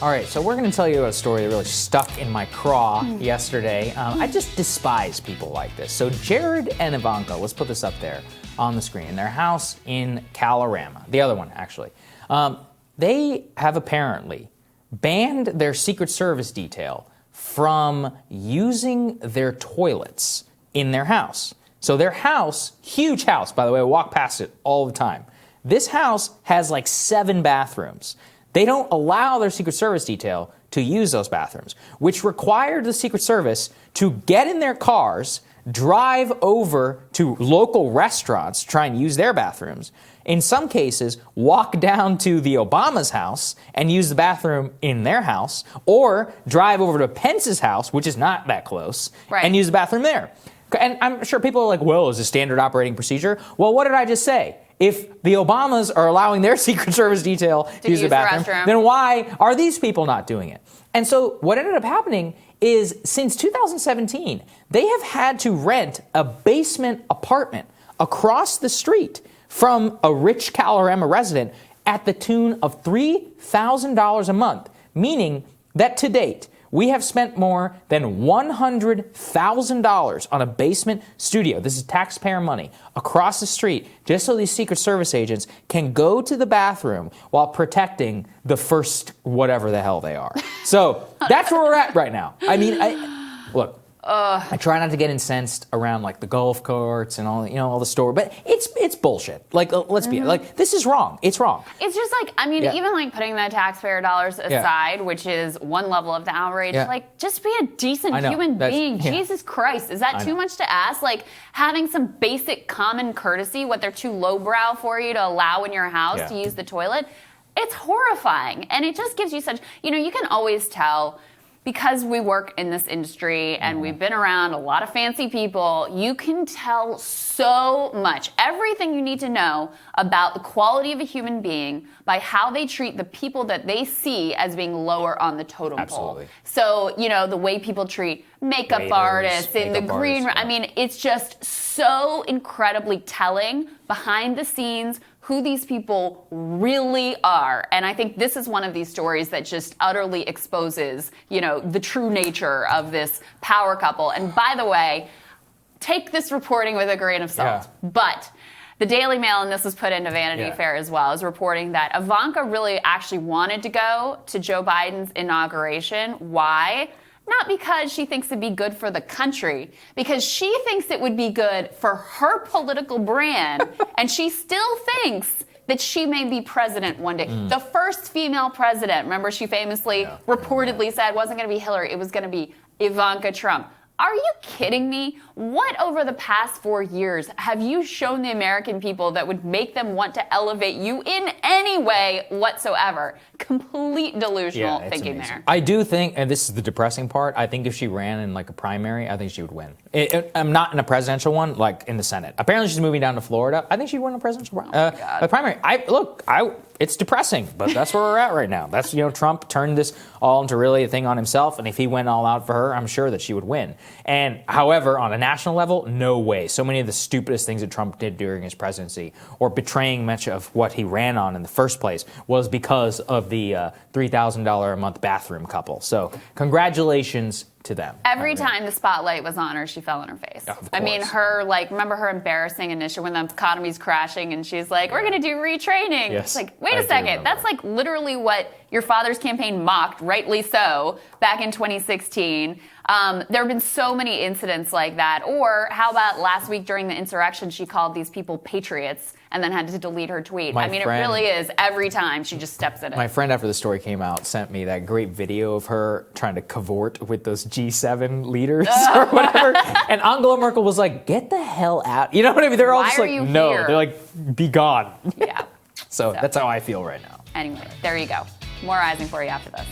All right, so we're going to tell you a story that really stuck in my craw yesterday. I just despise people like this. So Jared and Ivanka, let's put this up there on the screen, in their house in Kalorama, the other one actually. They have apparently banned their Secret Service detail from using their toilets in their house. So their house, huge house, by the way, I walk past it all the time. This house has like 7 bathrooms. They don't allow their Secret Service detail to use those bathrooms, which required the Secret Service to get in their cars, drive over to local restaurants, try and use their bathrooms. In some cases, walk down to the Obama's house and use the bathroom in their house, or drive over to Pence's house, which is not that close, and use the bathroom there. And I'm sure people are like, well, is this standard operating procedure? Well, what did I just say? If the Obamas are allowing their Secret Service detail to use the bathroom, then why are these people not doing it? And so what ended up happening is since 2017, they have had to rent a basement apartment across the street from a rich Kalorama resident at the tune of $3,000 a month, meaning that to date, we have spent more than $100,000 on a basement studio. This is taxpayer money across the street just so these Secret Service agents can go to the bathroom while protecting the first whatever the hell they are. So that's where we're at right now. I mean, look. I try not to get incensed around like the golf courts and all, all the store, but it's bullshit. Like, let's be like, this is wrong. It's wrong. It's just like, I mean, even like putting the taxpayer dollars aside, which is one level of the outrage, like just be a decent human being. Jesus Christ, is that too much to ask? Like having some basic common courtesy, what they're too lowbrow for you to allow in your house to use the toilet. It's horrifying, and it just gives you such. You can always tell. Because we work in this industry and we've been around a lot of fancy people, you can tell so much, everything you need to know about the quality of a human being by how they treat the people that they see as being lower on the totem pole. So, the way people treat makeup artists in the green room. I mean, it's just so incredibly telling behind the scenes who these people really are. And I think this is one of these stories that just utterly exposes, the true nature of this power couple. And by the way, take this reporting with a grain of salt. But the Daily Mail, and this was put into Vanity Fair as well, is reporting that Ivanka really actually wanted to go to Joe Biden's inauguration. Why? Not because she thinks it'd be good for the country, because she thinks it would be good for her political brand, and she still thinks that she may be president one day. The first female president, remember she famously reportedly said wasn't going to be Hillary, it was going to be Ivanka Trump. Are you kidding me? What over the past 4 years have you shown the American people that would make them want to elevate you in any way whatsoever? Complete delusional thinking there. I do think, and this is the depressing part, I think if she ran in like a primary, I think she would win. I'm not in a presidential one, like in the Senate. Apparently she's moving down to Florida. I think she'd win a presidential primary. It's depressing, but that's where we're at right now. That's, Trump turned this all into really a thing on himself, and if he went all out for her, I'm sure that she would win. And however, on a national level, no way. So many of the stupidest things that Trump did during his presidency, or betraying much of what he ran on in the first place, was because of the $3,000 a month bathroom couple. So congratulations to them. Every time the spotlight was on her, she fell on her face. I mean, remember her embarrassing initial when the economy's crashing and she's like, we're going to do retraining. It's like, wait a second. That's like literally what your father's campaign mocked, rightly so, back in 2016. There have been so many incidents like that. Or how about last week during the insurrection, she called these people patriots and then had to delete her tweet. It really is every time she just steps in it. My friend, after the story came out, sent me that great video of her trying to cavort with those G7 leaders or whatever. And Angela Merkel was like, get the hell out. You know what I mean? They're all just like, no. Here? They're like, be gone. Yeah. So that's how I feel right now. Anyway, there you go. More rising for you after this.